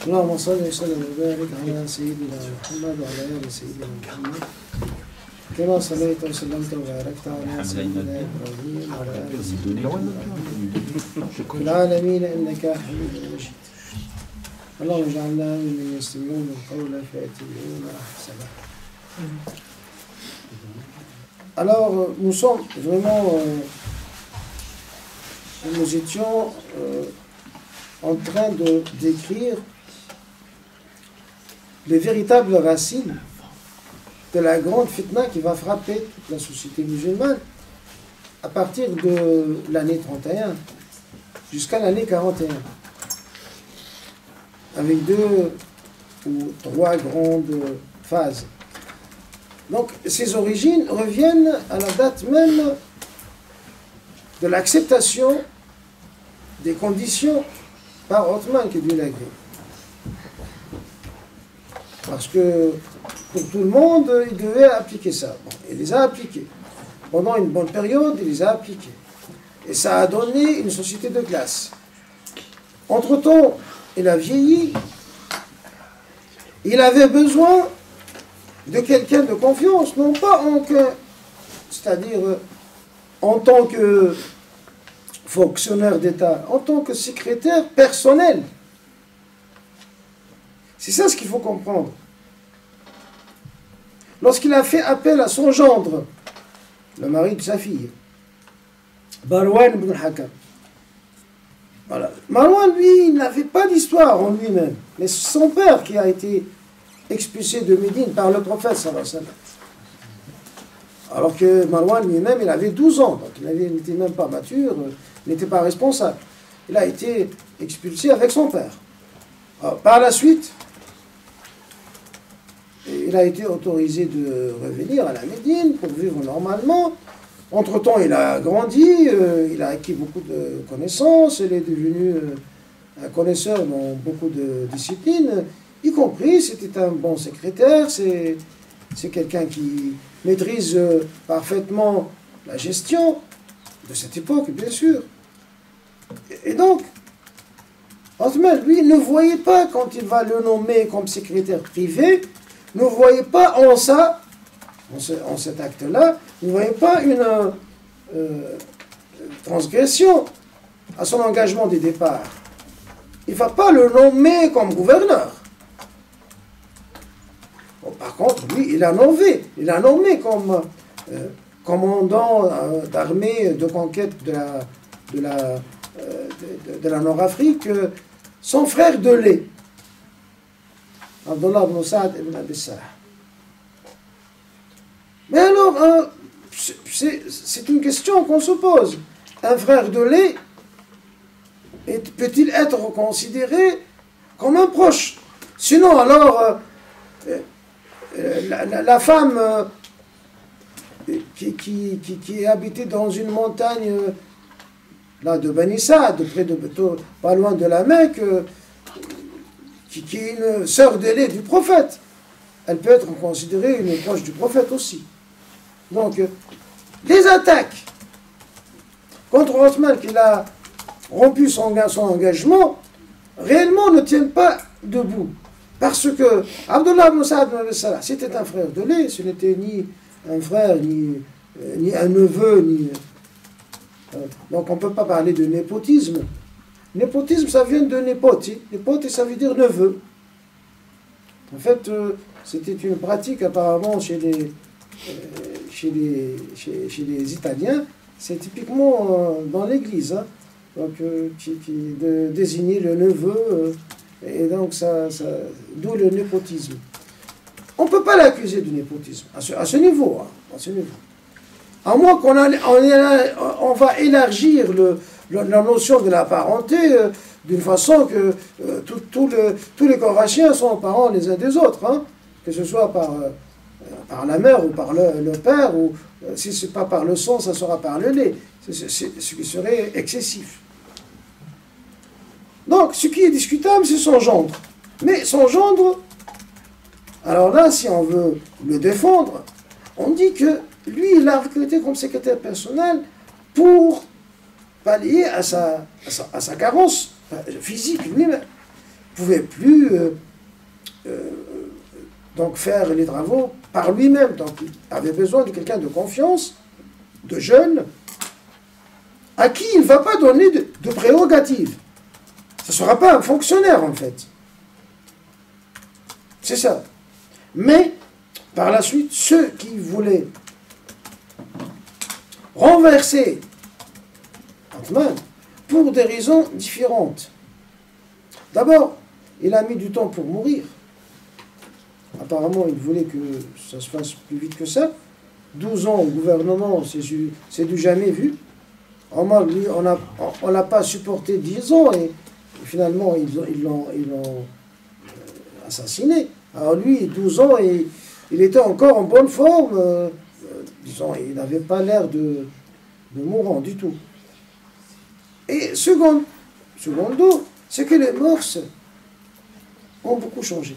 اللهم صل وسلم وبارك على سيدنا محمد وعلى آل سيدنا محمد كما صليت وسلمت وباركت على سيدنا إبراهيم وعلى آل سيدنا إبراهيم في العالمين إنك حميد مجيد. اللهم اجعلنا ممن يستمعون القول فيتبعون أحسنه. Alors, nous sommes vraiment, nous étions en train de décrire les véritables racines de la grande fitna qui va frapper toute la société musulmane à partir de l'année 31 jusqu'à l'année 41, avec 2 ou 3 grandes phases. Donc, ces origines reviennent à la date même de l'acceptation des conditions par Othman qui Dieu l'a gré. Parce que pour tout le monde, il devait appliquer ça. Bon, il les a appliqués. Pendant une bonne période, il les a appliqués. Et ça a donné une société de classe. Entre-temps, il a vieilli. Il avait besoin de quelqu'un de confiance, non pas c'est-à-dire en tant que fonctionnaire d'État, en tant que secrétaire personnel. C'est ça ce qu'il faut comprendre. Lorsqu'il a fait appel à son gendre, le mari de sa fille, Marwan ibn al-Hakam. Voilà. Marwan, lui, il n'avait pas d'histoire en lui-même, mais son père qui a été expulsé de Médine par le prophète sallallahu alayhi wa sallam. Alors que Marwan lui-même, il avait 12 ans, donc il n'était même pas mature, il n'était pas responsable. Il a été expulsé avec son père. Alors, par la suite, il a été autorisé de revenir à la Médine pour vivre normalement. Entre-temps, il a grandi, il a acquis beaucoup de connaissances, il est devenu un connaisseur dans beaucoup de disciplines, y compris, c'était un bon secrétaire, c'est quelqu'un qui maîtrise parfaitement la gestion de cette époque, bien sûr. Et donc, Othman, lui, ne voyait pas, quand il va le nommer comme secrétaire privé, ne voyait pas en ça, en cet acte-là, ne voyait pas une transgression à son engagement du départ. Il ne va pas le nommer comme gouverneur. Bon, par contre, lui, il l'a nommé comme commandant d'armée de conquête de la Nord-Afrique, son frère de lait, Abdullah ibn Sa'd ibn Abi Salah. Mais alors, c'est une question qu'on se pose. Un frère de lait peut-il être considéré comme un proche? Sinon, alors, la femme qui habitait dans une montagne là, de Bani Saad, pas loin de la Mecque, qui est une sœur de lait du prophète, elle peut être considérée une proche du prophète aussi. Donc, les attaques contre Othman, qu'il a rompu son engagement, réellement ne tiennent pas debout. Parce que Abdullah ibn Sa'd ibn Abi Salah, c'était un frère de lait, ce n'était ni un frère, ni un neveu, donc on ne peut pas parler de népotisme. Népotisme, ça vient de népoti. Népoti, ça veut dire neveu. En fait, c'était une pratique apparemment chez les Italiens. C'est typiquement dans l'église, hein, donc, de désigner le neveu. Et donc, d'où le népotisme. On ne peut pas l'accuser du népotisme, à ce niveau. Hein, à ce niveau. À moins on va élargir la notion de la parenté d'une façon que tous les Korachiens sont parents les uns des autres, hein, que ce soit par la mère ou par le père, ou si ce n'est pas par le sang, ça sera par le lait, ce qui serait excessif. Donc, ce qui est discutable, c'est son gendre. Mais son gendre, alors là, si on veut le défendre, on dit que lui, il l'a recruté comme secrétaire personnel pour pallier à sa carence physique lui-même. pouvait plus donc faire les travaux par lui-même. Donc il avait besoin de quelqu'un de confiance, de jeune, à qui il ne va pas donner de prérogatives. Ce ne sera pas un fonctionnaire en fait. C'est ça. Mais, par la suite, ceux qui voulaient renverser Othman, pour des raisons différentes. D'abord, il a mis du temps pour mourir. Apparemment, il voulait que ça se fasse plus vite que ça. 12 ans au gouvernement, c'est du jamais vu. Omar, lui, on l'a pas supporté 10 ans et finalement, ils l'ont assassiné. Alors lui, 12 ans, il était encore en bonne forme. Disons, il n'avait pas l'air de mourant du tout. Et secondo, c'est que les mœurs ont beaucoup changé.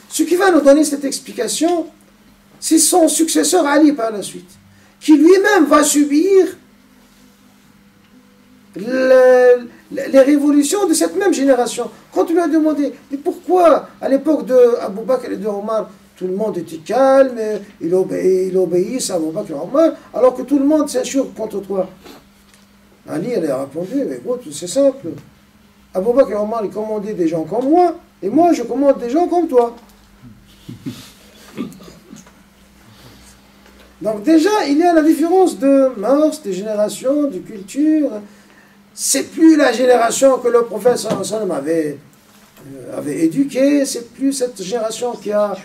Ce qui va nous donner cette explication, c'est son successeur Ali par la suite, qui lui-même va subir les révolutions de cette même génération. Quand on lui a demandé, mais pourquoi à l'époque de Abu Bakr et de Omar, tout le monde était calme, il obéissait à Abu Bakr et Omar, alors que tout le monde s'insurge contre toi. Ali, elle a répondu, mais écoute, c'est simple. Abu Bakr et Omar, ils commandaient des gens comme moi, et moi, je commande des gens comme toi. Donc déjà, il y a la différence de mœurs, de génération, de culture. C'est plus la génération que le prophète sallam avait éduquée, c'est plus cette génération qui a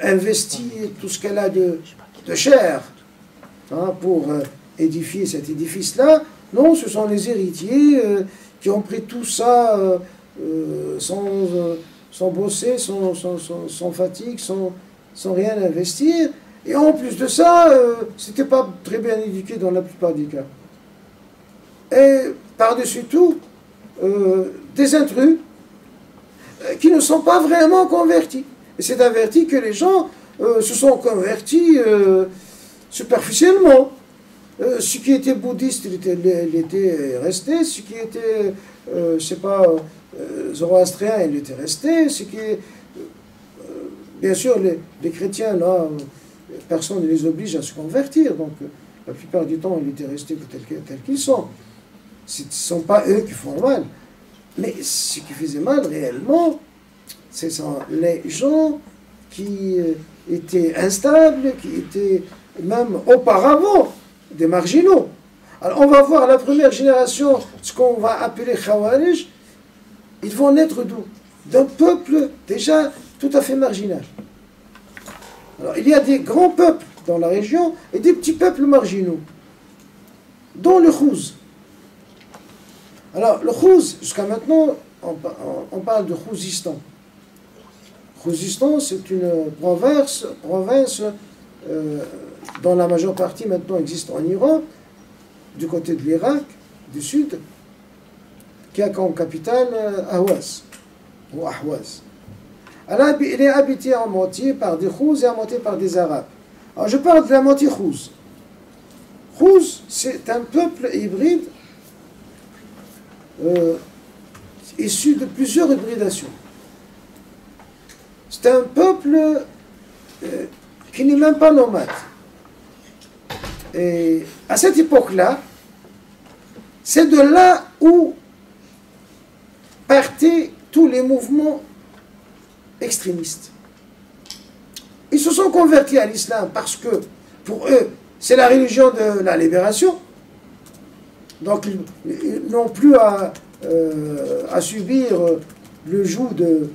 investi tout ce qu'elle a de chair pour édifier cet édifice-là. Non, ce sont les héritiers qui ont pris tout ça sans bosser, sans fatigue, sans rien investir. Et en plus de ça, c'était pas très bien éduqué dans la plupart des cas. Et par-dessus tout, des intrus qui ne sont pas vraiment convertis. Et c'est averti que les gens se sont convertis superficiellement. Ce qui était bouddhiste, il était resté. Ce qui était, je sais pas, zoroastrien, il était resté. Ce qui est, bien sûr, les chrétiens, là, personne ne les oblige à se convertir. Donc, la plupart du temps, ils étaient restés tels qu'ils sont. Ce ne sont pas eux qui font mal. Mais ce qui faisait mal réellement, ce sont les gens qui étaient instables, qui étaient même auparavant des marginaux. Alors on va voir la première génération, ce qu'on va appeler Khawarij, ils vont naître d'où? D'un peuple déjà tout à fait marginal. Alors il y a des grands peuples dans la région et des petits peuples marginaux, dont le Khouz. Alors le Khouz, jusqu'à maintenant, on parle de Khouzistan. Khouzistan, c'est une province dont la majeure partie maintenant existe en Iran, du côté de l'Irak, du sud, qui a comme capitale Ahwaz, ou Ahwaz. Alors, il est habité en moitié par des Khouz et en moitié par des Arabes. Alors je parle de la moitié Khouz. Khouz, c'est un peuple hybride issu de plusieurs hybridations. C'est un peuple qui n'est même pas nomade. Et à cette époque-là, c'est de là où partaient tous les mouvements extrémistes. Ils se sont convertis à l'islam parce que, pour eux, c'est la religion de la libération. Donc, ils n'ont plus à subir le joug de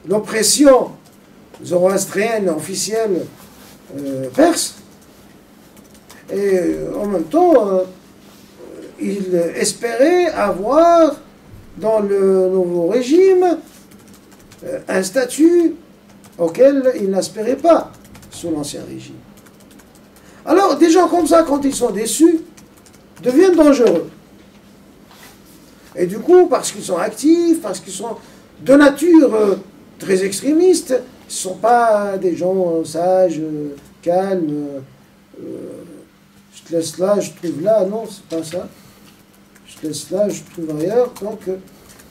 l'oppression zoroastrienne officielle perse. Et en même temps, ils espéraient avoir dans le nouveau régime un statut auquel ils n'aspiraient pas sous l'ancien régime. Alors, des gens comme ça, quand ils sont déçus, deviennent dangereux. Et du coup, parce qu'ils sont actifs, parce qu'ils sont de nature très extrémistes, ils ne sont pas des gens sages, calmes. Je te laisse là, je trouve là, non, c'est pas ça. je laisse là, je trouve ailleurs. Donc,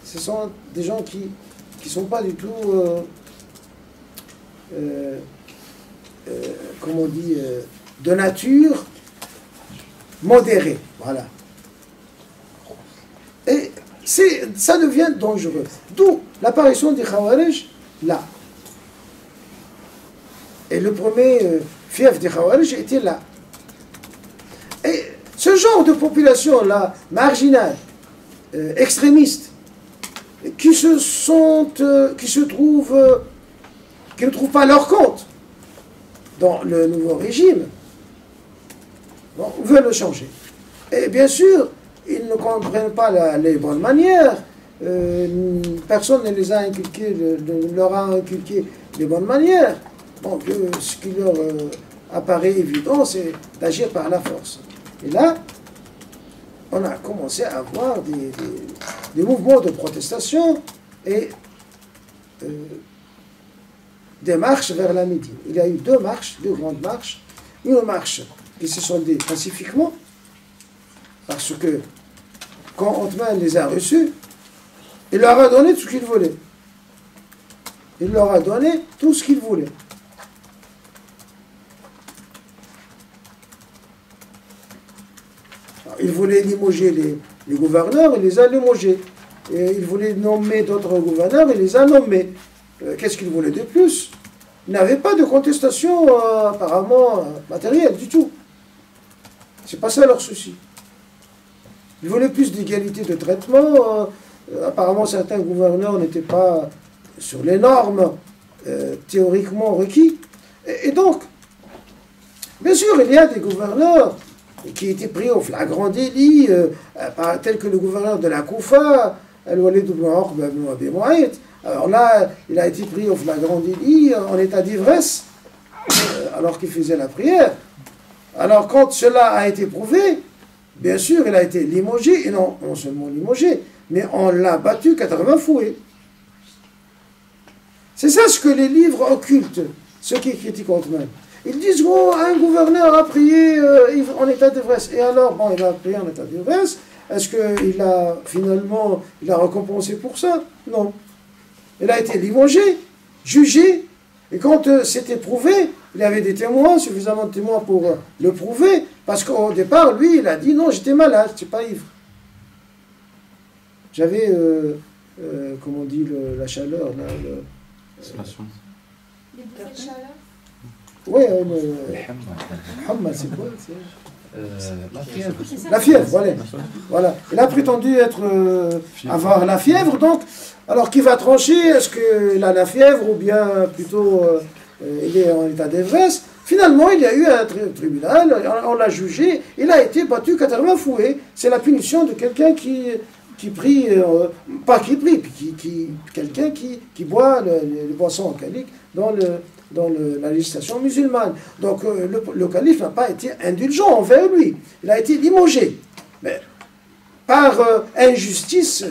ce sont des gens qui ne sont pas du tout, comme on dit, de nature modérée. Voilà. Et ça devient dangereux. D'où l'apparition des Khawarij là. Et le premier fief des Khawarij était là. Et ce genre de population-là, marginale, extrémiste, qui ne trouvent pas leur compte dans le nouveau régime, bon, veulent le changer. Et bien sûr, ils ne comprennent pas les bonnes manières. Personne ne les a inculqué, ne leur a inculqué les bonnes manières. Donc, ce qui leur apparaît évident, c'est d'agir par la force. Et là, on a commencé à avoir des mouvements de protestation et des marches vers la Médine. Il y a eu deux grandes marches. Une marche qui se soldée pacifiquement, parce que quand Othman les a reçus, il leur a donné tout ce qu'ils voulaient. Il leur a donné tout ce qu'ils voulaient. Il voulait limoger les gouverneurs, il les a limogés. Et il voulait nommer d'autres gouverneurs, il les a nommés. Qu'est-ce qu'il voulait de plus? Il n'avait pas de contestation apparemment matérielle du tout. C'est pas ça leur souci. Ils voulaient plus d'égalité de traitement. Apparemment, certains gouverneurs n'étaient pas sur les normes théoriquement requis. Et donc, bien sûr, il y a des gouverneurs qui étaient pris au flagrant délit, tel que le gouverneur de la Koufa, Al-Walid ibn Uqba ibn Abi Mu'ayt. Alors là, il a été pris au flagrant délit en état d'ivresse, alors qu'il faisait la prière. Alors quand cela a été prouvé, bien sûr, il a été limogé, et non seulement limogé, mais on l'a battu 80 fouets. C'est ça ce que les livres occultent, ceux qui critiquent Othman. Ils disent, oh, un gouverneur a prié en état d'ivresse. Et alors, bon, il a prié en état d'ivresse. Est-ce qu'il a finalement, il a récompensé pour ça? Non. Il a été limogé, jugé. Et quand c'était prouvé, il y avait des témoins, suffisamment de témoins pour le prouver. Parce qu'au départ, lui, il a dit, non, j'étais malade, je n'étais pas ivre. J'avais, comment on dit, la chaleur. Là, les bouffées de chaleur. Oui, Hamma, c'est quoi? La fièvre. La fièvre, voilà. Il a prétendu avoir la fièvre, donc, alors qui va trancher? Est-ce qu'il a la fièvre ou bien plutôt il est en état d'ivresse? Finalement, il y a eu un tribunal, on l'a jugé, il a été battu 80 fouets. C'est la punition de quelqu'un qui prie, pas qui prie, quelqu'un qui boit les boissons alcooliques dans la législation musulmane. Donc le calife n'a pas été indulgent envers lui. Il a été limogé. Mais par injustice,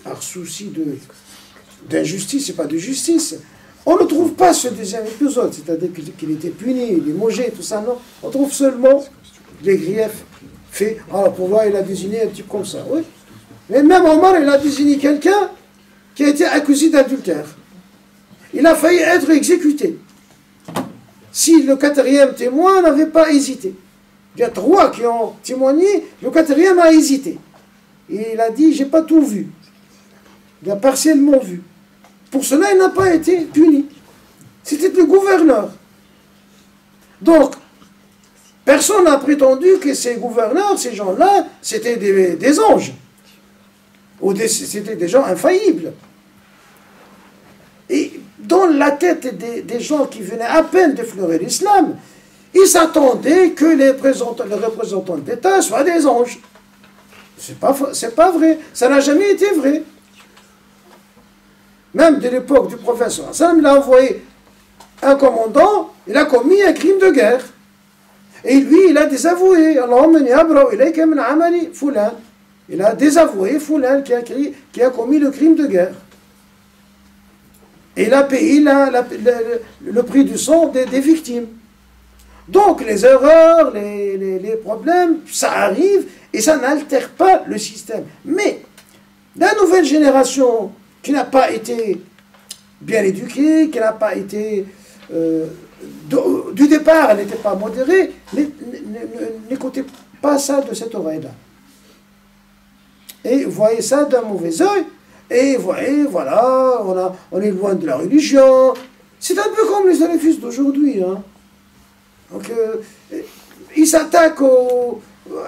par souci d'injustice et pas de justice, on ne trouve pas ce deuxième épisode, c'est-à-dire qu'il était puni, limogé, tout ça, non. On trouve seulement les griefs faits. Alors pour voir, il a désigné un type comme ça, oui. Mais même Omar, il a désigné quelqu'un qui a été accusé d'adultère. Il a failli être exécuté. Si le quatrième témoin n'avait pas hésité. Il y a 3 qui ont témoigné, le quatrième a hésité. Et il a dit, j'ai pas tout vu. Il a partiellement vu. Pour cela, il n'a pas été puni. C'était le gouverneur. Donc, personne n'a prétendu que ces gouverneurs, ces gens-là, c'était des anges. Ou c'était des gens infaillibles. Et dans la tête des gens qui venaient à peine d'effleurer l'islam, ils s'attendaient que les représentants d'État soient des anges. C'est pas vrai. Ça n'a jamais été vrai. Même de l'époque du prophète sallam, il a envoyé un commandant, il a commis un crime de guerre. Et lui, il a désavoué. Allahumma ni abra'u ilayka min amali fulan. Il a désavoué Foulan qui a commis le crime de guerre. Et il a payé le prix du sang des victimes. Donc les erreurs, les problèmes, ça arrive et ça n'altère pas le système. Mais la nouvelle génération qui n'a pas été bien éduquée, qui n'a pas été... du départ, elle n'était pas modérée, n'écoutez pas ça de cette oreille-là. Et voyez ça d'un mauvais œil, et voyez, voilà, on est loin de la religion. C'est un peu comme les salafistes d'aujourd'hui. Hein. Donc, ils s'attaquent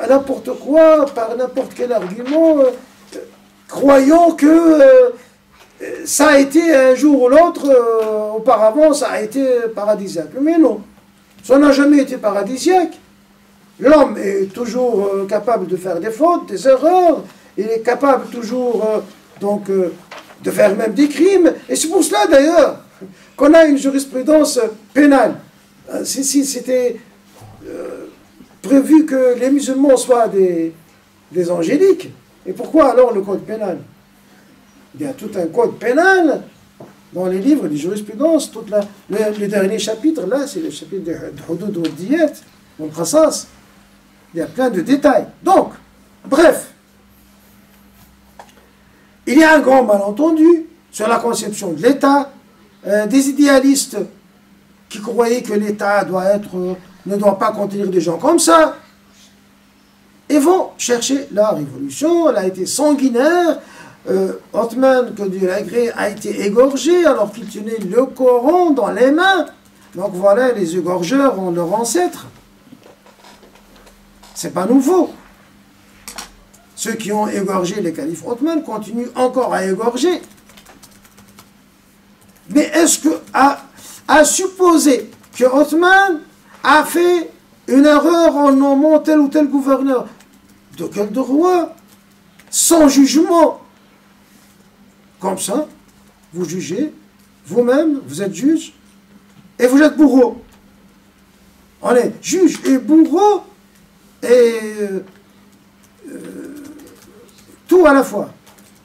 à n'importe quoi, par n'importe quel argument, croyant que ça a été un jour ou l'autre, auparavant, ça a été paradisiaque. Mais non, ça n'a jamais été paradisiaque. L'homme est toujours capable de faire des fautes, des erreurs, il est capable toujours de faire même des crimes. Et c'est pour cela d'ailleurs qu'on a une jurisprudence pénale. Si c'était prévu que les musulmans soient des angéliques, et pourquoi alors le code pénal? Il y a tout un code pénal dans les livres de jurisprudence. Le dernier chapitre, là, c'est le chapitre de Hudud ou Diyat, ou le Qasas. Il y a plein de détails. Donc, bref, il y a un grand malentendu sur la conception de l'État. Des idéalistes qui croyaient que l'État ne doit pas contenir des gens comme ça, et vont chercher la révolution. Elle a été sanguinaire. Othman, que Dieu l'a gré, a été égorgé alors qu'il tenait le Coran dans les mains. Donc voilà, les égorgeurs ont leurs ancêtres. C'est pas nouveau. Ceux qui ont égorgé les califes Othman continuent encore à égorger. Mais est-ce que à supposer que Othman a fait une erreur en nommant tel ou tel gouverneur, de quel droit, sans jugement, comme ça, vous jugez, vous-même, vous êtes juge, et vous êtes bourreau. On est juge et bourreau, et tout à la fois.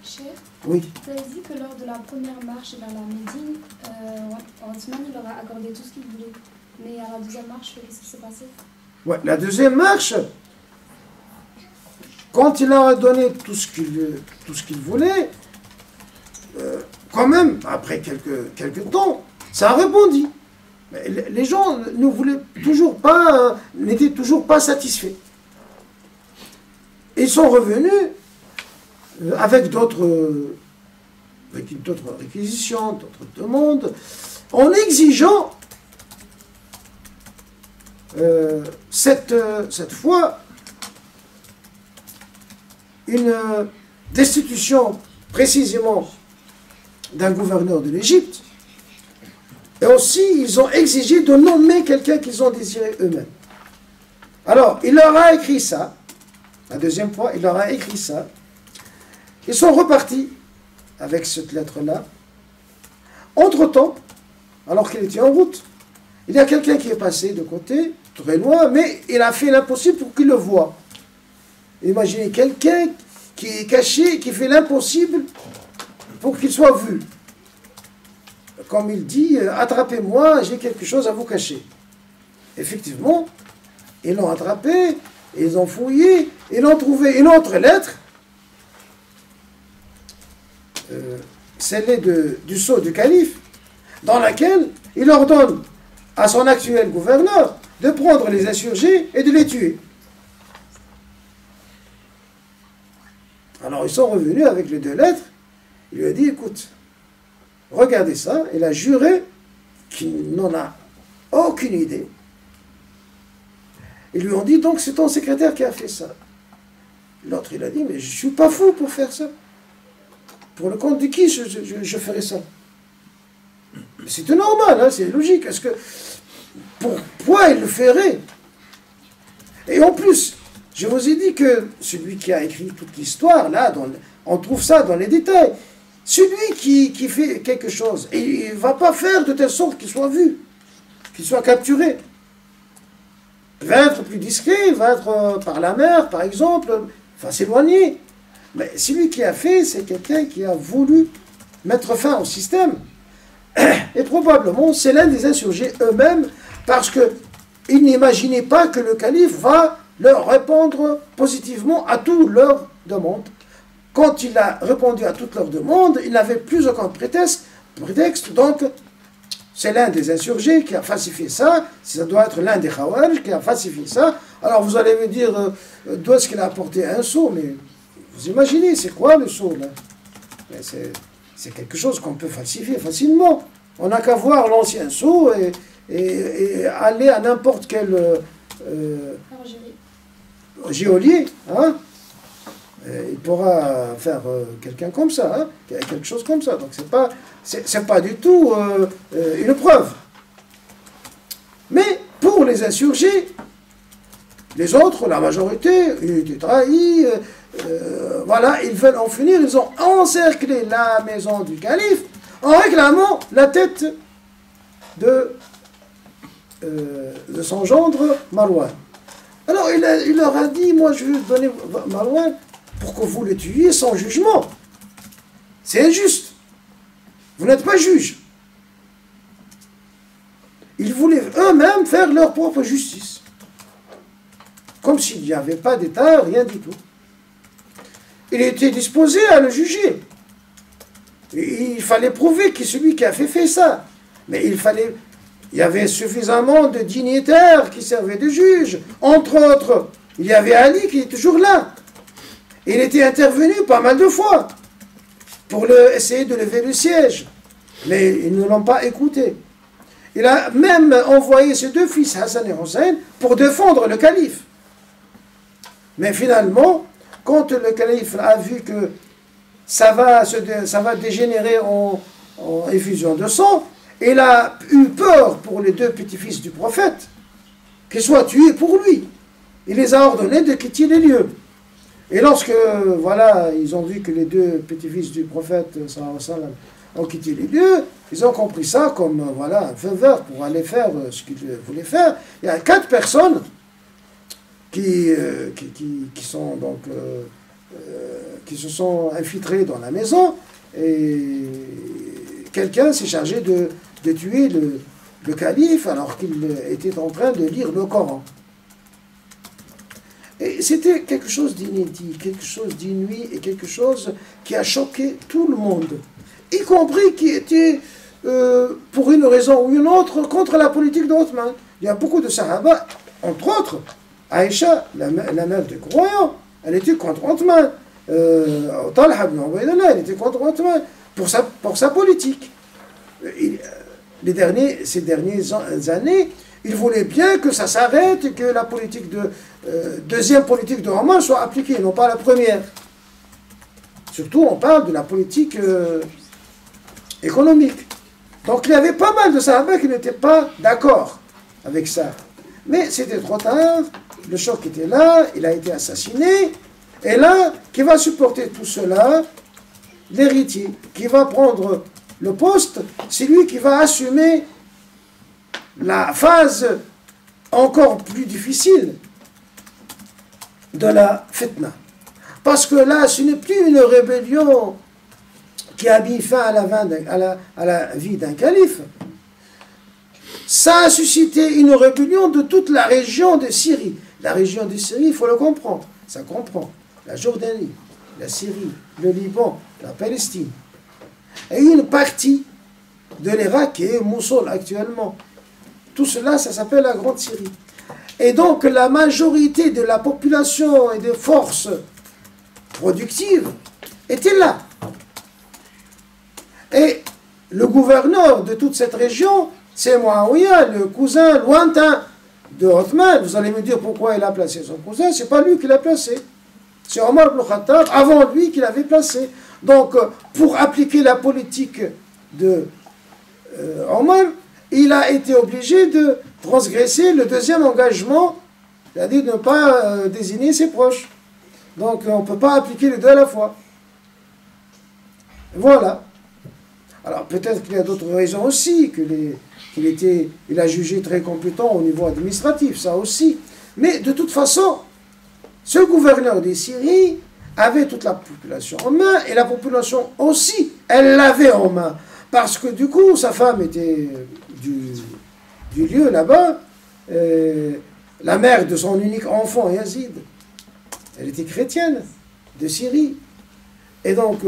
Cher, oui. Vous avez dit que lors de la première marche vers la Médine, Othman il leur a accordé tout ce qu'il voulait. Mais à la deuxième marche, qu'est-ce qui s'est passé? Ouais, la deuxième marche, quand il leur a donné tout ce qu'il voulait, quand même, après quelques temps, ça a rebondi. Mais les gens ne voulaient toujours pas, n'étaient toujours pas satisfaits. Ils sont revenus avec d'autres réquisitions, d'autres demandes, en exigeant cette fois une destitution précisément d'un gouverneur de l'Égypte, et aussi ils ont exigé de nommer quelqu'un qu'ils ont désiré eux-mêmes. Alors, il leur a écrit ça, la deuxième fois, il leur a écrit ça. Ils sont repartis avec cette lettre-là. Entre-temps, alors qu'il était en route, il y a quelqu'un qui est passé de côté, très loin, mais il a fait l'impossible pour qu'il le voie. Imaginez quelqu'un qui est caché, qui fait l'impossible pour qu'il soit vu. Comme il dit, attrapez-moi, j'ai quelque chose à vous cacher. Effectivement, ils l'ont attrapé, ils ont fouillé, ils ont trouvé une autre lettre, scellée du sceau du calife, dans laquelle il ordonne à son actuel gouverneur de prendre les insurgés et de les tuer. Alors ils sont revenus avec les deux lettres. Il lui a dit, écoute, regardez ça. Il a juré qu'il n'en a aucune idée. Ils lui ont dit, donc c'est ton secrétaire qui a fait ça. L'autre, il a dit, mais je ne suis pas fou pour faire ça. Pour le compte de qui je ferais ça? C'est normal, hein, c'est logique. Est-ce que, pourquoi il le ferait? Et en plus, je vous ai dit que celui qui a écrit toute l'histoire, là, on trouve ça dans les détails. Celui qui fait quelque chose, et il ne va pas faire de telle sorte qu'il soit vu, qu'il soit capturé. Il va être plus discret, il va être par la mer, par exemple, il va s'éloigner. Mais celui qui a fait, c'est quelqu'un qui a voulu mettre fin au système. Et probablement, c'est l'un des insurgés eux-mêmes, parce qu'ils n'imaginaient pas que le calife va leur répondre positivement à toutes leurs demandes. Quand il a répondu à toutes leurs demandes, il n'avait plus aucun prétexte, donc c'est l'un des insurgés qui a falsifié ça, ça doit être l'un des Khawarij qui a falsifié ça. Alors vous allez me dire, d'où est-ce qu'il a apporté un sceau, mais vous imaginez, c'est quoi le sceau là? C'est quelque chose qu'on peut falsifier facilement. On n'a qu'à voir l'ancien sceau et aller à n'importe quel geôlier, hein? Il pourra faire quelqu'un comme ça, hein? Quelque chose comme ça. Donc c'est pas du tout une preuve. Mais pour les insurgés, les autres, la majorité, ils étaient trahis. Voilà, ils veulent en finir. Ils ont encerclé la maison du calife en réclamant la tête de son gendre Marwan. Alors il leur a dit, moi je vais vous donner Marwan pour que vous le tuiez sans jugement. C'est injuste. Vous n'êtes pas juge. Ils voulaient eux-mêmes faire leur propre justice. Comme s'il n'y avait pas d'État, rien du tout. Il était disposé à le juger. Et il fallait prouver que celui qui a fait ça. Mais il y avait suffisamment de dignitaires qui servaient de juges. Entre autres, il y avait Ali qui est toujours là. Il était intervenu pas mal de fois pour essayer de lever le siège. Mais ils ne l'ont pas écouté. Il a même envoyé ses deux fils, Hassan et Hussein, pour défendre le calife. Mais finalement, quand le calife a vu que ça va dégénérer en effusion de sang, il a eu peur pour les deux petits-fils du prophète, qu'ils soient tués pour lui. Il les a ordonnés de quitter les lieux. Et lorsque, voilà, ils ont vu que les deux petits-fils du prophète ont quitté les lieux, ils ont compris ça comme, voilà, un faveur pour aller faire ce qu'ils voulaient faire. Il y a 4 personnes qui sont donc qui se sont infiltrées dans la maison, et quelqu'un s'est chargé de tuer le calife alors qu'il était en train de lire le Coran. Et c'était quelque chose d'inédit, quelque chose d'inouï et quelque chose qui a choqué tout le monde, y compris qui était, pour une raison ou une autre, contre la politique d'Othman. Il y a beaucoup de Sahaba, entre autres, Aïcha, la mère des croyants, elle était contre Othman. Talha ibn Ubaydillah, elle était contre Othman pour sa politique. Ces dernières années, il voulait bien que ça s'arrête et que la politique deuxième politique de Omar soit appliquée, non pas la première. Surtout, on parle de la politique économique. Donc, il y avait pas mal de Sahaba qui n'étaient pas d'accord avec ça. Mais c'était trop tard, le choc était là, il a été assassiné. Et là, qui va supporter tout cela? L'héritier, qui va prendre le poste, c'est lui qui va assumer la phase encore plus difficile de la fitna. Parce que là, ce n'est plus une rébellion qui a mis fin à la vie d'un calife. Ça a suscité une rébellion de toute la région de Syrie. La région de Syrie, il faut le comprendre. Ça comprend la Jordanie, la Syrie, le Liban, la Palestine. Et une partie de l'Irak qui est Moussoul actuellement. Tout cela, ça s'appelle la Grande Syrie. Et donc, la majorité de la population et des forces productives étaient là. Et le gouverneur de toute cette région, c'est Muawiyah, le cousin lointain de Othman. Vous allez me dire pourquoi il a placé son cousin. C'est pas lui qui l'a placé. C'est Omar ibn Khattab, avant lui, qui l'avait placé. Donc, pour appliquer la politique de Omar, il a été obligé de transgresser le deuxième engagement, c'est-à-dire de ne pas désigner ses proches. Donc, on ne peut pas appliquer les deux à la fois. Voilà. Alors, peut-être qu'il y a d'autres raisons aussi, il a jugé très compétent au niveau administratif, ça aussi. Mais de toute façon, ce gouverneur des Syries avait toute la population en main, et la population aussi, elle l'avait en main. Parce que du coup, sa femme était du lieu là-bas, la mère de son unique enfant, Yazid. Elle était chrétienne, de Syrie. Et donc,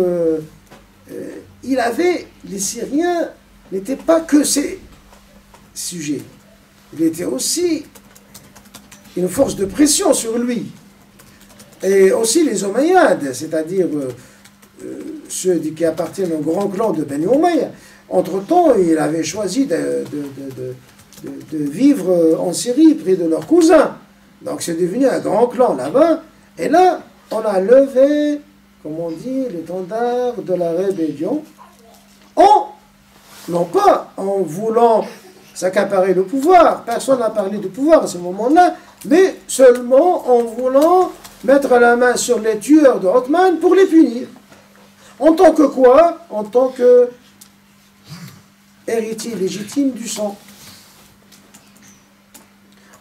les Syriens n'étaient pas que ces sujets. Il était aussi une force de pression sur lui. Et aussi les Omeyyades, c'est-à-dire ceux qui appartiennent au grand clan de Beni Umayya. Entre-temps, il avait choisi de vivre en Syrie, près de leurs cousins. Donc c'est devenu un grand clan là-bas. Et là, on a levé, comme on dit, l'étendard de la rébellion, non pas en voulant s'accaparer le pouvoir, personne n'a parlé de pouvoir à ce moment-là, mais seulement en voulant mettre la main sur les tueurs de Othman pour les punir. En tant que quoi? En tant que héritier légitime du sang.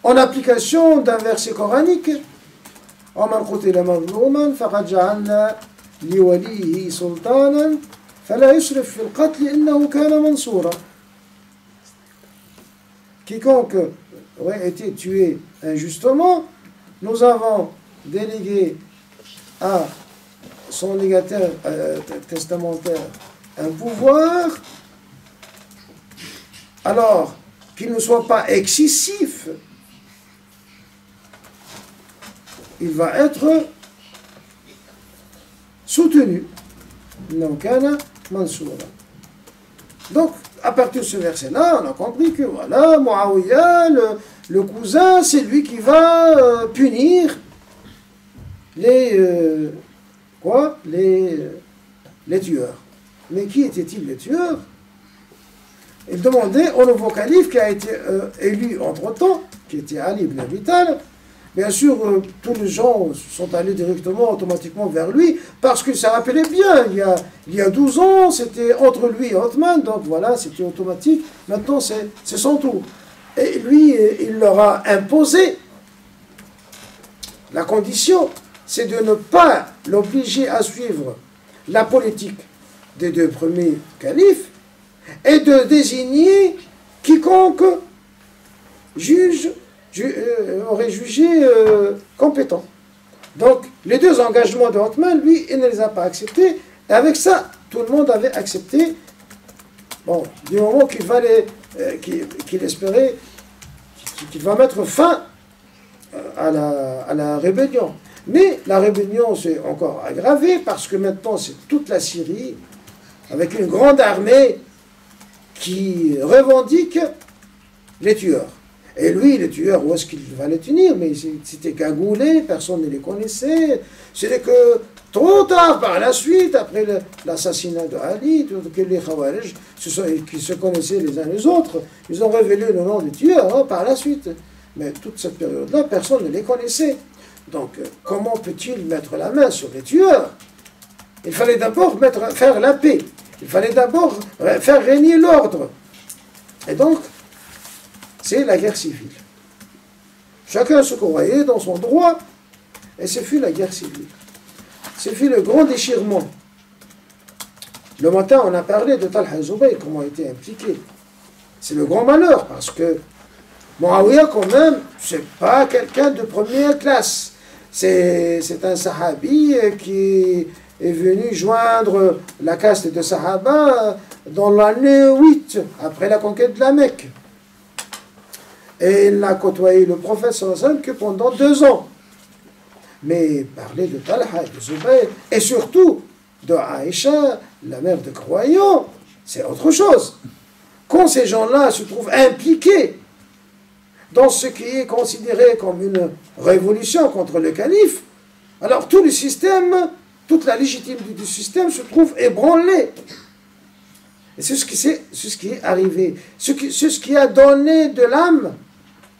En application d'un verset coranique, وَمَنْ قُتِلَ مَظْلُومًا فَقَدْ جَعَلْنَا لِوَلِيِّهِ سُلْطَانًا فَلَا يُسْرِفْ فِي الْقَتْلِ إِنَّهُ كَانَ مَنْصُورًا. Quiconque aurait été tué injustement, nous avons délégué à son légataire testamentaire un pouvoir, alors qu'il ne soit pas excessif, il va être soutenu. Donc, à partir de ce verset-là, on a compris que voilà, Muawiyah, le cousin, c'est lui qui va punir les tueurs. Mais qui étaient-ils les tueurs? Il demandait au nouveau calife qui a été élu entre-temps, qui était Ali ibn Abi Talib. Bien sûr, tous les gens sont allés directement, automatiquement vers lui, parce que ça rappelait bien, il y a 12 ans, c'était entre lui et Othman, donc voilà, c'était automatique. Maintenant, c'est son tour. Et lui, il leur a imposé la condition, c'est de ne pas l'obliger à suivre la politique des deux premiers califes et de désigner quiconque aurait jugé compétent. Donc, les deux engagements de Othman, lui, il ne les a pas acceptés. Et avec ça, tout le monde avait accepté, bon, du moment qu'il espérait, qu'il va mettre fin à la rébellion. Mais la rébellion s'est encore aggravée parce que maintenant, c'est toute la Syrie, avec une grande armée qui revendique les tueurs. Et lui, les tueurs, où est-ce qu'il va les tenir? Mais c'était cagoulé, personne ne les connaissait. C'était que trop tard, par la suite, après l'assassinat de Ali, que les Khawarij, qui se connaissaient les uns les autres, ils ont révélé le nom des tueurs par la suite. Mais toute cette période-là, personne ne les connaissait. Donc, comment peut-il mettre la main sur les tueurs? Il fallait d'abord faire la paix. Il fallait d'abord faire régner l'ordre. Et donc, c'est la guerre civile. Chacun se croyait dans son droit, et ce fut la guerre civile. Ce fut le grand déchirement. Le matin, on a parlé de Talha Zubayr, comment il était impliqué. C'est le grand malheur, parce que Muawiyah, quand même, c'est pas quelqu'un de première classe. C'est un sahabi qui est venu joindre la caste de Sahaba dans l'année 8, après la conquête de la Mecque. Et il n'a côtoyé le prophète sallallahu alayhi wa sallam que pendant 2 ans. Mais parler de Talha et de Zubayr, et surtout de Aïcha, la mère de croyants, c'est autre chose. Quand ces gens-là se trouvent impliqués dans ce qui est considéré comme une révolution contre le calife, alors tout le système, toute la légitimité du système se trouve ébranlée. Et c'est ce qui est arrivé. C'est ce qui a donné de l'âme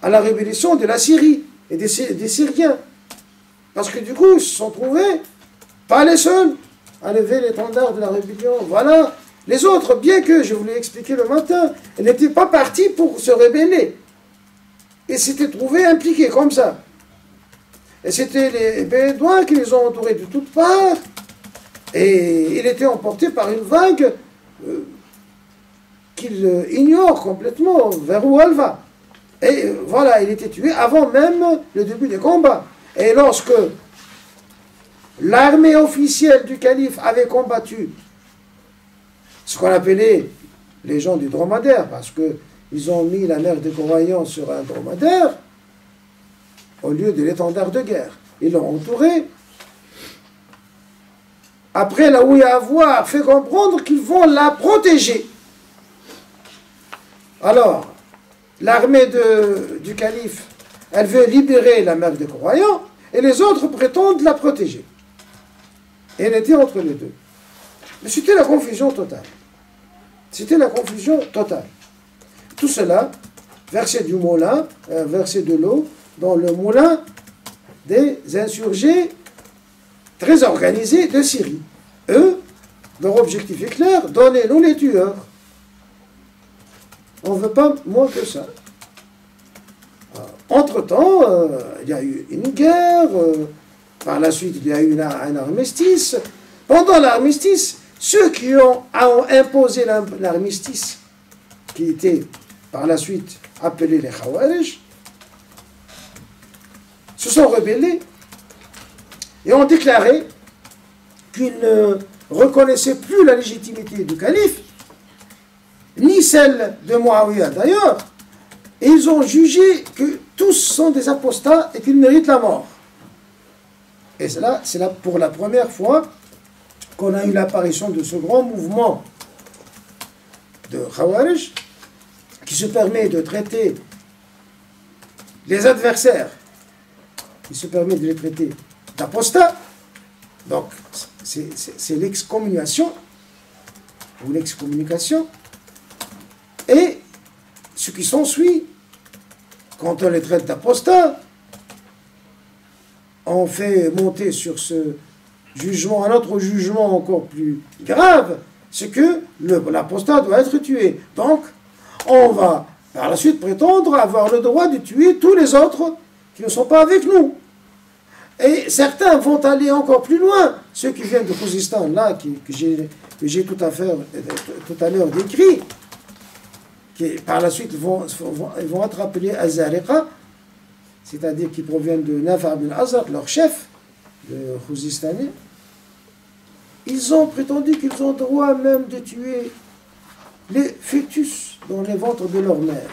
à la rébellion de la Syrie et des Syriens. Parce que du coup, ils se sont trouvés, pas les seuls, à lever l'étendard de la rébellion. Voilà. Les autres, bien que, je vous l'ai expliqué le matin, ils n'étaient pas partis pour se rébeller. Ils s'étaient trouvés impliqués comme ça. Et c'était les Bédouins qui les ont entourés de toutes parts. Et il était emporté par une vague qu'il ignore complètement vers où elle va. Et voilà, il était tué avant même le début des combats. Et lorsque l'armée officielle du calife avait combattu ce qu'on appelait les gens du dromadaire, parce qu'ils ont mis la mère des croyants sur un dromadaire au lieu de l'étendard de guerre. Ils l'ont entouré. Après, la ouïa avoir fait comprendre qu'ils vont la protéger. Alors, l'armée du calife, elle veut libérer la mère des croyants, et les autres prétendent la protéger. Et elle était entre les deux. Mais c'était la confusion totale. C'était la confusion totale. Tout cela, versé du moulin, versé de l'eau, dans le moulin des insurgés très organisés de Syrie. Eux, leur objectif est clair, donnez-nous les tueurs. On ne veut pas moins que ça. Entre-temps, il y a eu une guerre, par la suite il y a eu un armistice. Pendant l'armistice, ceux qui ont imposé l'armistice, qui étaient par la suite appelés les Khawarij, se sont rebellés et ont déclaré qu'ils ne reconnaissaient plus la légitimité du calife, ni celle de Muawiyah d'ailleurs, et ils ont jugé que tous sont des apostats et qu'ils méritent la mort. Et c'est là pour la première fois qu'on a eu l'apparition de ce grand mouvement de Khawarij qui se permet de traiter les adversaires, qui se permet de les traiter d'apostats. Donc, c'est l'excommunication ou l'excommunication. Et ce qui s'ensuit, quand on les traite d'apostats, on fait monter sur ce jugement un autre jugement encore plus grave, c'est que l'apostat doit être tué. Donc, on va par la suite prétendre avoir le droit de tuer tous les autres qui ne sont pas avec nous. Et certains vont aller encore plus loin. Ceux qui viennent de Khuzistan, là, que j'ai tout à l'heure décrit, qui par la suite vont être appelés Azariqa, c'est-à-dire qui proviennent de Nafa' ibn al-Azraq, leur chef, le Khuzistani. Ils ont prétendu qu'ils ont le droit même de tuer les fœtus dans les ventres de leur mère.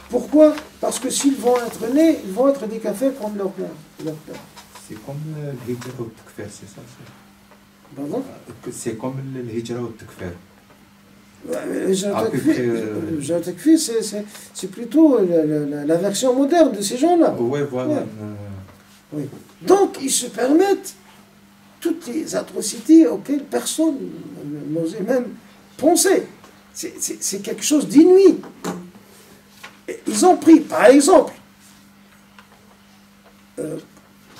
Pourquoi? Parce que s'ils vont être nés, ils vont être des kafirs comme leur père. C'est comme le hijra ou le takfir, c'est ça? Pardon? C'est comme le hijra ou le takfir. Le takfir, c'est plutôt la version moderne de ces gens-là. Oui, voilà. Ouais. Oui. Donc, ils se permettent toutes les atrocités auxquelles personne n'osait même penser. C'est quelque chose d'inouï. Ils ont pris, par exemple,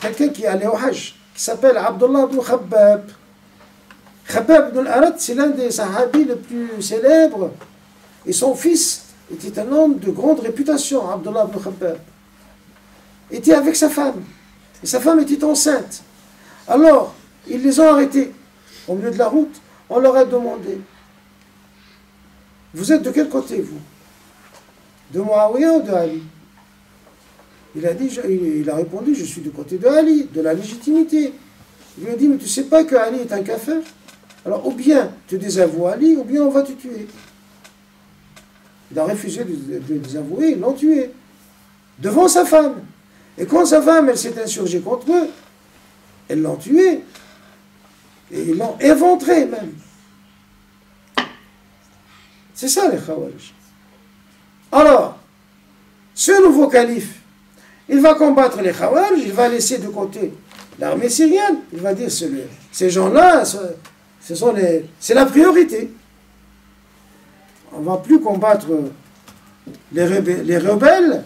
quelqu'un qui est allé au Hajj, qui s'appelle Abdullah ibn Khabbab. Khabbab ibn al-Arat, c'est l'un des sahabis les plus célèbres. Et son fils était un homme de grande réputation, Abdullah ibn Khabbab. Il était avec sa femme. Et sa femme était enceinte. Alors, ils les ont arrêtés. Au milieu de la route, on leur a demandé, vous êtes de quel côté, vous? De Muawiyah ou de Ali? Il a répondu, je suis du côté de Ali, de la légitimité. Il lui a dit, mais tu ne sais pas que Ali est un kafir? Alors, ou bien tu désavoues Ali, ou bien on va te tuer. Il a refusé de désavouer, ils l'ont tué. Devant sa femme. Et quand sa femme, elle s'est insurgée contre eux, ils l'ont tué. Et ils l'ont éventré même. C'est ça les Khawarij. Alors, ce nouveau calife, il va combattre les Khawarij, il va laisser de côté l'armée syrienne, il va dire, ces gens-là, c'est la priorité. On ne va plus combattre les rebelles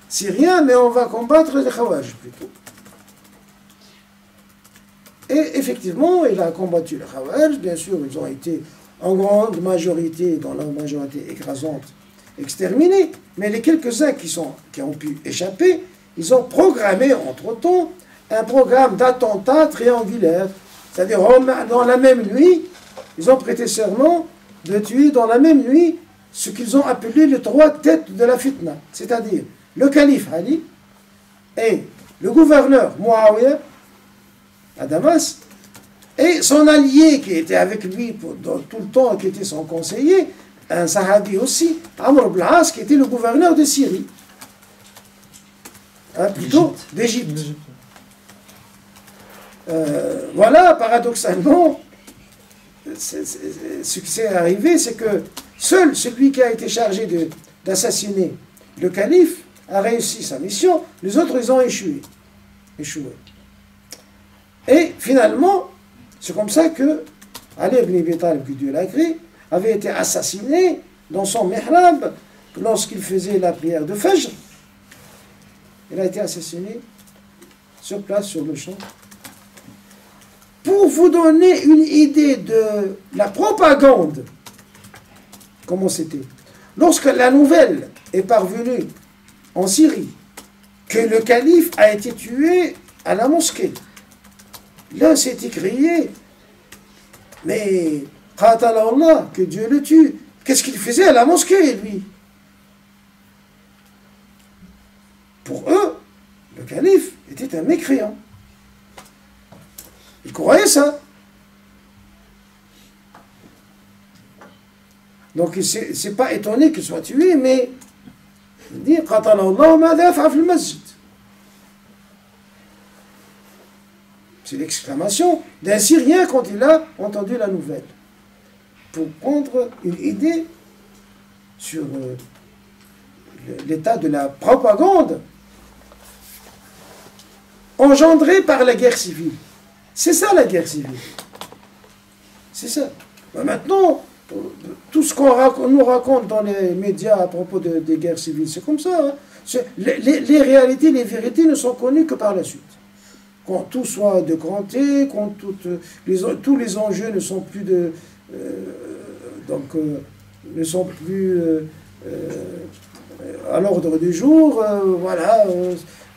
syriens, mais on va combattre les Khawarij plutôt. Et effectivement, il a combattu les Khawarij, bien sûr, ils ont été en grande majorité, dans leur majorité écrasante, exterminés, mais les quelques-uns qui ont pu échapper, ils ont programmé entre-temps un programme d'attentats triangulaires. C'est-à-dire, dans la même nuit, ils ont prêté serment de tuer dans la même nuit ce qu'ils ont appelé les trois têtes de la fitna, c'est-à-dire le calife Ali et le gouverneur Muawiyah à Damas et son allié qui était avec lui tout le temps, qui était son conseiller, un sahabi aussi, Amr ibn al-As, qui était le gouverneur de Syrie, plutôt d'Égypte. Voilà, paradoxalement, ce qui s'est arrivé, c'est que seul celui qui a été chargé d'assassiner le calife a réussi sa mission, les autres, ils ont échoué. Et finalement, c'est comme ça que Ali ibn Abi Talib, que Dieu l'a créé, avait été assassiné dans son mihrab lorsqu'il faisait la prière de Fajr. Il a été assassiné sur place, sur le champ. Pour vous donner une idée de la propagande, comment c'était. Lorsque la nouvelle est parvenue en Syrie, que le calife a été tué à la mosquée, là c'était crié, mais Allah, que Dieu le tue. Qu'est-ce qu'il faisait à la mosquée, lui? Pour eux, le calife était un mécréant. Ils croyaient ça. Donc, c'est pas étonné qu'il soit tué, mais il dit c'est l'exclamation d'un Syrien quand il a entendu la nouvelle. Pour prendre une idée sur l'état de la propagande engendrée par la guerre civile. C'est ça la guerre civile. C'est ça. Maintenant, tout ce qu'on nous raconte dans les médias à propos des guerres civiles, c'est comme ça. Hein. Les réalités, les vérités ne sont connues que par la suite. Quand tout soit de cranté, quand tous les enjeux ne sont plus ne sont plus à l'ordre du jour, voilà,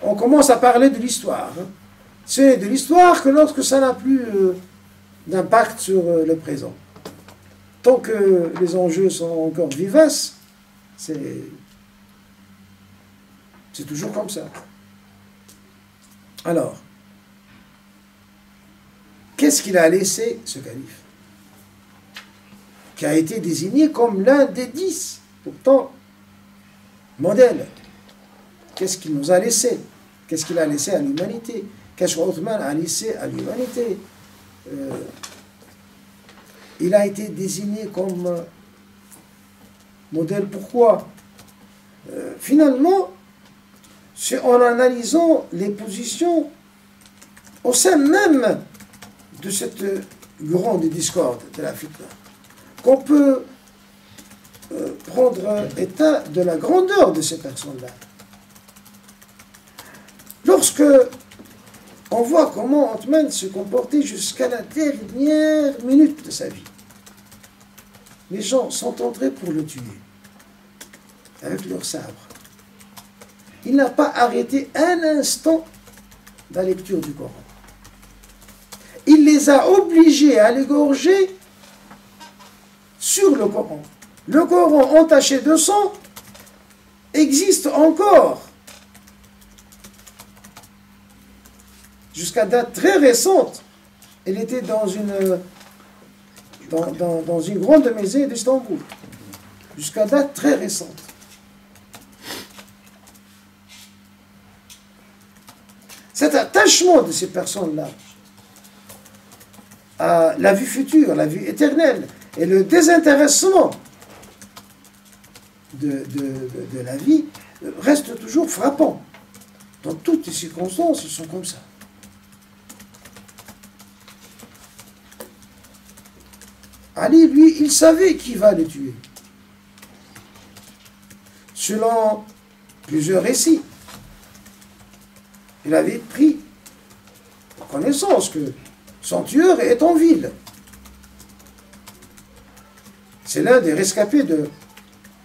on commence à parler de l'histoire. Hein. C'est de l'histoire que lorsque ça n'a plus d'impact sur le présent. Tant que les enjeux sont encore vivaces, c'est toujours comme ça. Alors, qu'est-ce qu'il a laissé, ce calife, qui a été désigné comme l'un des 10, pourtant, modèles? Qu'est-ce qu'il nous a laissé? Qu'est-ce qu'il a laissé à l'humanité? Qu'est-ce qu'Othman a laissé à l'humanité? Il a été désigné comme modèle. Pourquoi? Finalement, c'est en analysant les positions au sein même de cette grande discorde de la fitna qu'on peut prendre état de la grandeur de ces personnes-là. Lorsque on voit comment Othman se comportait jusqu'à la dernière minute de sa vie. Les gens sont entrés pour le tuer, avec leurs sabres. Il n'a pas arrêté un instant la lecture du Coran. Il les a obligés à l'égorger sur le Coran. Le Coran entaché de sang existe encore. Jusqu'à date très récente, elle était dans une grande maison d'Istanbul. Jusqu'à date très récente. Cet attachement de ces personnes-là à la vie future, la vie éternelle, et le désintéressement de la vie reste toujours frappant. Dans toutes les circonstances, ils sont comme ça. Ali, lui, il savait qui va le tuer. Selon plusieurs récits, il avait pris connaissance que son tueur est en ville. C'est l'un des rescapés de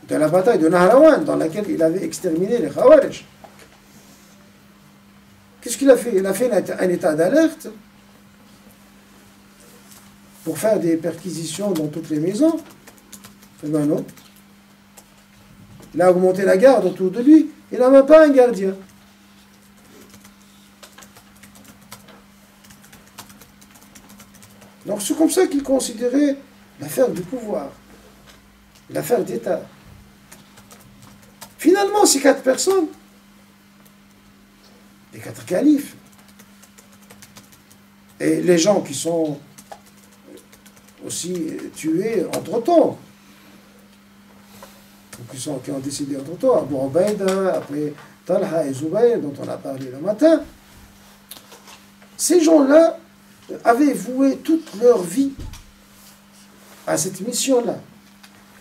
la bataille de Nahrawan, dans laquelle il avait exterminé les Khawarij. Qu'est-ce qu'il a fait? Il a fait un état d'alerte pour faire des perquisitions dans toutes les maisons. Eh bien non. Il a augmenté la garde autour de lui. Il n'a même pas un gardien. Donc c'est comme ça qu'il considérait l'affaire du pouvoir, l'affaire d'État. Finalement, ces 4 personnes, les 4 califes, et les gens qui sont aussi tués entre-temps, qui ont décidé entre-temps, Abu Ubaïda, après Talha et Zubayr, dont on a parlé le matin, ces gens-là avaient voué toute leur vie à cette mission-là,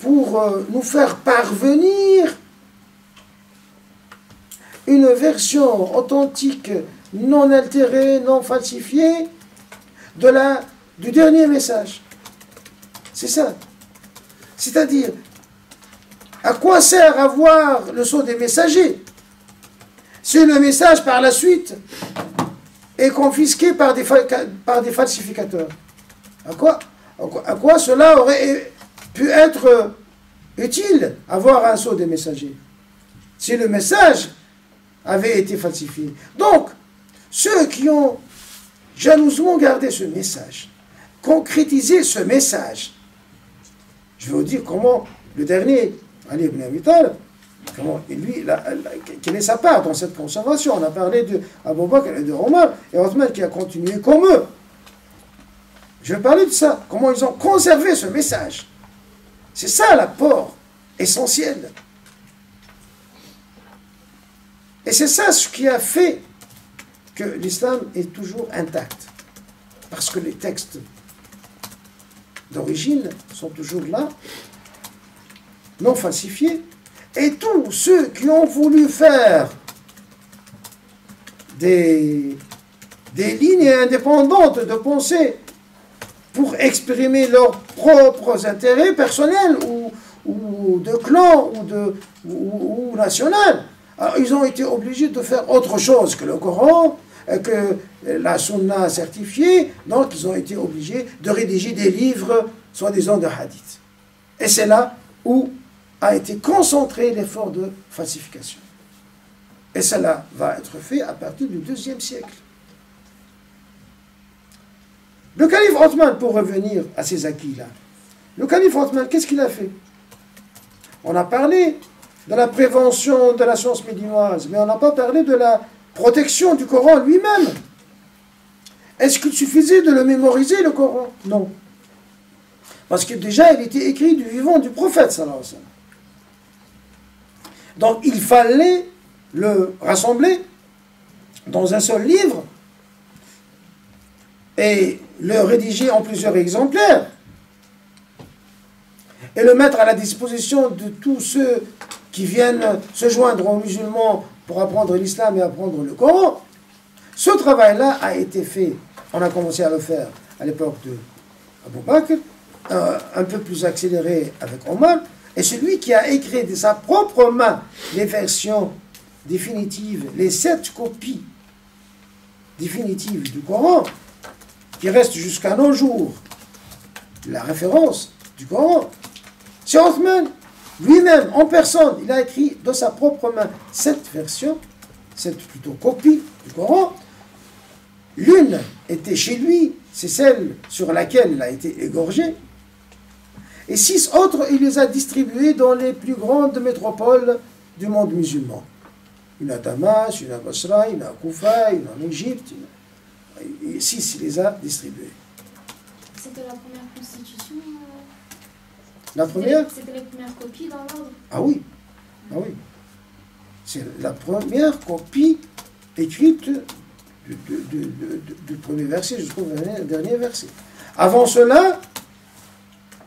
pour nous faire parvenir une version authentique, non altérée, non falsifiée, du dernier message. C'est ça. C'est-à-dire, à quoi sert avoir le sceau des messagers si le message, par la suite, est confisqué par des falsificateurs? À quoi cela aurait pu être utile, avoir un sceau des messagers, si le message avait été falsifié? Donc, ceux qui ont jalousement gardé ce message, concrétisé ce message, je vais vous dire comment le dernier, Ali ibn Abi Talib, comment lui, quelle est sa part dans cette conservation. On a parlé de Abu Bakr et de Omar, et Othman qui a continué comme eux. Je vais parler de ça, comment ils ont conservé ce message. C'est ça l'apport essentiel. Et c'est ça ce qui a fait que l'islam est toujours intact. Parce que les textes d'origine sont toujours là, non falsifiés. Et tous ceux qui ont voulu faire des lignes indépendantes de pensée pour exprimer leurs propres intérêts personnels ou de clan ou national, alors ils ont été obligés de faire autre chose que le Coran, que la Sunna certifiée, donc ils ont été obligés de rédiger des livres, soi-disant de hadith. Et c'est là où a été concentré l'effort de falsification. Et cela va être fait à partir du IIe siècle. Le calife Othman, pour revenir à ces acquis-là, le calife Othman, qu'est-ce qu'il a fait? On a parlé de la prévention de la science médinoise, mais on n'a pas parlé de la protection du Coran lui-même. Est-ce qu'il suffisait de le mémoriser, le Coran? Non. Parce que déjà, il était écrit du vivant du prophète, sallallahu alayhi wa sallam. Donc, il fallait le rassembler dans un seul livre et le rédiger en plusieurs exemplaires et le mettre à la disposition de tous ceux qui viennent se joindre aux musulmans pour apprendre l'islam et apprendre le Coran. Ce travail-là a été fait, on a commencé à le faire à l'époque de Abu Bakr, un peu plus accéléré avec Omar, et celui qui a écrit de sa propre main les versions définitives, les 7 copies définitives du Coran, qui restent jusqu'à nos jours la référence du Coran, c'est Othman lui-même, en personne, il a écrit de sa propre main 7 versions, 7 plutôt copies du Coran. L'une était chez lui, c'est celle sur laquelle il a été égorgé. Et 6 autres, il les a distribuées dans les plus grandes métropoles du monde musulman. Une à Damas, une à Basra, une à Koufa, une en Égypte. 6, il les a distribuées. C'était la première constitution La première? C'était les premières copies dans l'ordre? Ah oui. Ah oui. C'est la première copie écrite du premier verset jusqu'au dernier verset. Avant cela,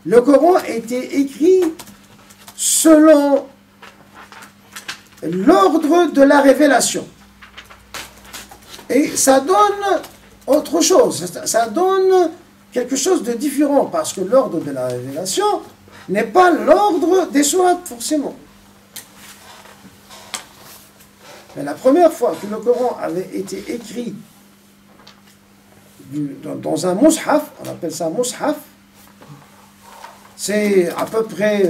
le Coran était écrit selon l'ordre de la révélation. Et ça donne autre chose, ça donne quelque chose de différent, parce que l'ordre de la révélation n'est pas l'ordre des sourates, forcément. Mais la première fois que le Coran avait été écrit dans un mushaf, on appelle ça mushaf, c'est à peu près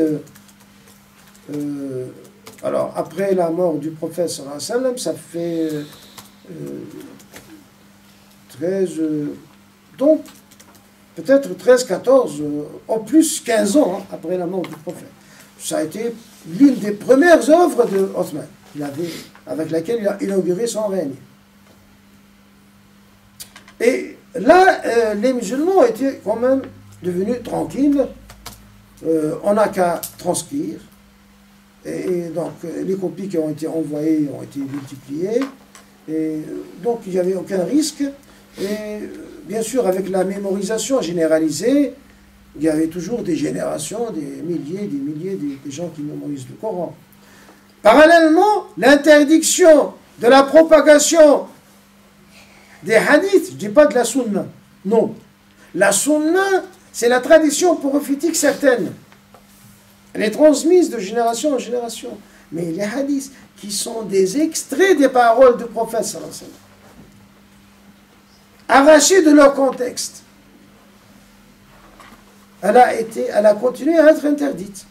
Alors, après la mort du prophète sallallahu alayhi wa sallam, ça fait 13, donc peut-être 13, 14, en plus 15 ans hein, après la mort du prophète. Ça a été l'une des premières œuvres de Othman, avec laquelle il a inauguré son règne. Et là, les musulmans étaient quand même devenus tranquilles. On n'a qu'à transcrire. Et donc, les copies qui ont été envoyées ont été multipliées. Et donc, il n'y avait aucun risque. Et bien sûr, avec la mémorisation généralisée, il y avait toujours des générations, des milliers, des gens qui mémorisent le Coran. Parallèlement, l'interdiction de la propagation des hadiths, je ne dis pas de la sunna, non. La sunna, c'est la tradition prophétique certaine. Elle est transmise de génération en génération. Mais les hadiths, qui sont des extraits des paroles du prophète sallallahu alayhi wa sallam, arrachés de leur contexte, elle a continué à être interdite.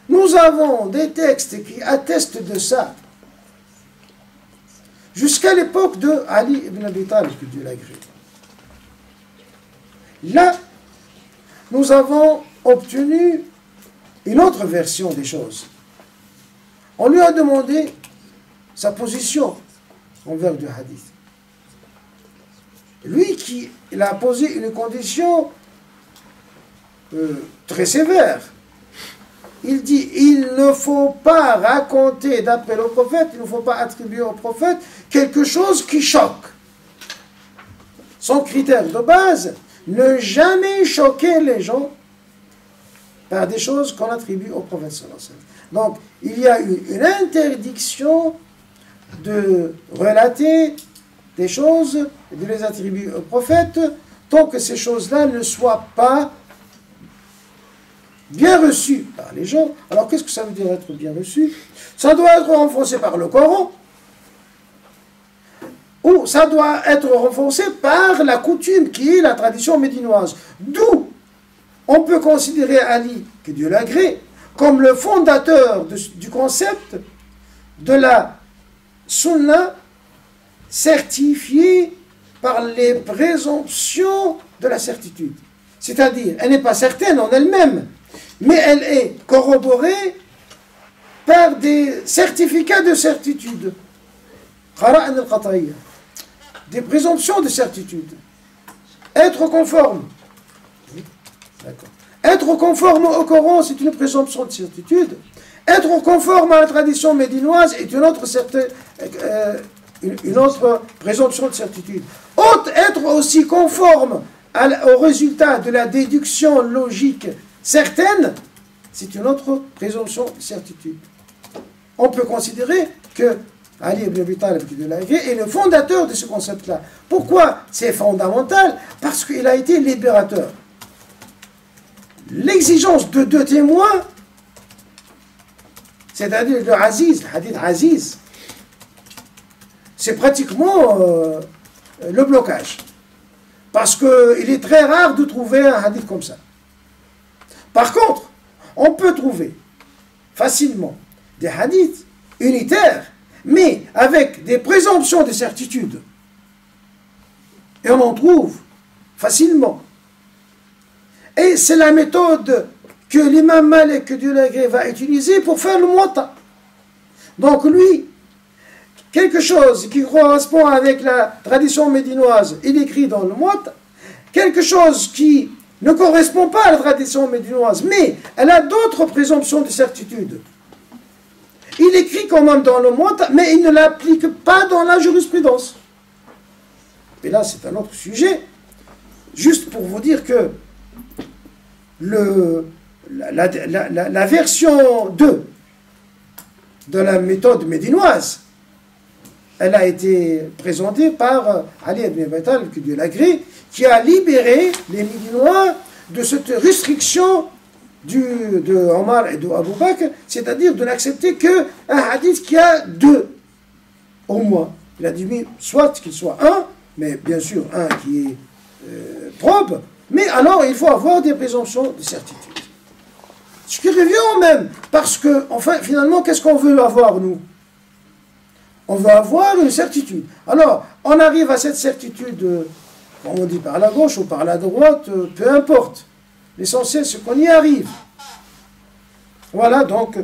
Nous avons des textes qui attestent de ça, jusqu'à l'époque de Ali ibn Abi Talib, que Dieu l'agrée. Là, nous avons obtenu une autre version des choses. On lui a demandé sa position envers du hadith. Lui il a posé une condition très sévère. Il dit, il ne faut pas raconter, d'après le prophète, il ne faut pas attribuer au prophète quelque chose qui choque. Son critère de base, ne jamais choquer les gens par des choses qu'on attribue au prophète sallallahu alayhi wa sallam. Donc, il y a eu une interdiction de relater des choses, de les attribuer au prophète, tant que ces choses-là ne soient pas bien reçues par les gens. Alors, qu'est-ce que ça veut dire être bien reçu? Ça doit être renforcé par le Coran, ou ça doit être renforcé par la coutume qui est la tradition médinoise. D'où on peut considérer Ali, que Dieu l'agrée, comme le fondateur du concept de la sunna certifiée par les présomptions de la certitude. C'est-à-dire, elle n'est pas certaine en elle-même, mais elle est corroborée par des certificats de certitude. Qara'an al-qat'iyya. Des présomptions de certitude. Être conforme. D'accord. Être conforme au Coran, c'est une présomption de certitude. Être conforme à la tradition médinoise est une autre présomption de certitude. Être aussi conforme au résultat de la déduction logique certaine, c'est une autre présomption de certitude. On peut considérer que Ali ibn Abi Talib est le fondateur de ce concept-là. Pourquoi c'est fondamental? Parce qu'il a été libérateur. L'exigence de 2 témoins, c'est-à-dire le Aziz, le hadith Aziz, c'est pratiquement le blocage. Parce qu'il est très rare de trouver un hadith comme ça. Par contre, on peut trouver facilement des hadiths unitaires, mais avec des présomptions de certitude. Et on en trouve facilement. Et c'est la méthode que l'imam Malik, que Dieu l'agrée, va utiliser pour faire le Muwatta. Donc lui, quelque chose qui correspond avec la tradition médinoise, il écrit dans le Muwatta. Quelque chose qui ne correspond pas à la tradition médinoise, mais elle a d'autres présomptions de certitude. Il écrit quand même dans le Muwatta, mais il ne l'applique pas dans la jurisprudence. Et là, c'est un autre sujet. Juste pour vous dire que la version 2 de la méthode médinoise, elle a été présentée par Ali ibn Abi Talib, que Dieu l'agrée, qui a libéré les Médinois de cette restriction de Omar et de Abu Bakr, c'est-à-dire de n'accepter qu'un hadith qui a 2 au moins. Il a dit, soit qu'il soit un, mais bien sûr un qui est probe, mais alors il faut avoir des présomptions de certitude. Ce qui revient même, parce que, enfin, finalement, qu'est-ce qu'on veut avoir, nous? On veut avoir une certitude. Alors, on arrive à cette certitude, comme on dit, par la gauche ou par la droite, peu importe. L'essentiel, c'est qu'on y arrive. Voilà, donc,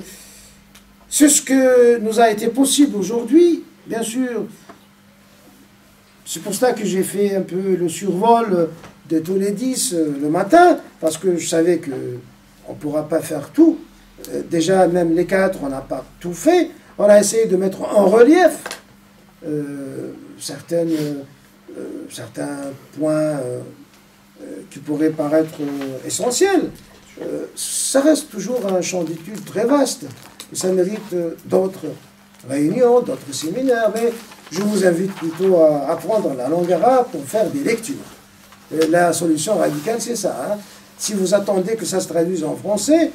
c'est ce que nous a été possible aujourd'hui, bien sûr. C'est pour ça que j'ai fait un peu le survol de tous les 10 le matin, parce que je savais qu'on ne pourra pas faire tout. Déjà, même les 4, on n'a pas tout fait. On a essayé de mettre en relief certains points qui pourraient paraître essentiels. Ça reste toujours un champ d'études très vaste. Et ça mérite d'autres réunions, d'autres séminaires, mais je vous invite plutôt à apprendre la langue arabe pour faire des lectures. La solution radicale, c'est ça. Hein. Si vous attendez que ça se traduise en français,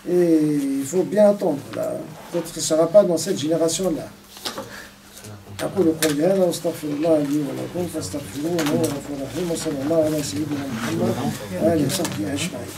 il faut bien attendre. Peut-être que ce ne sera pas dans cette génération-là. أقول قولي هذا واستغفر الله لي ولكم فاستغفروه إنه هو الغفور الرحيم وصلى الله على سيدنا محمد وآله وصحبه أجمعين.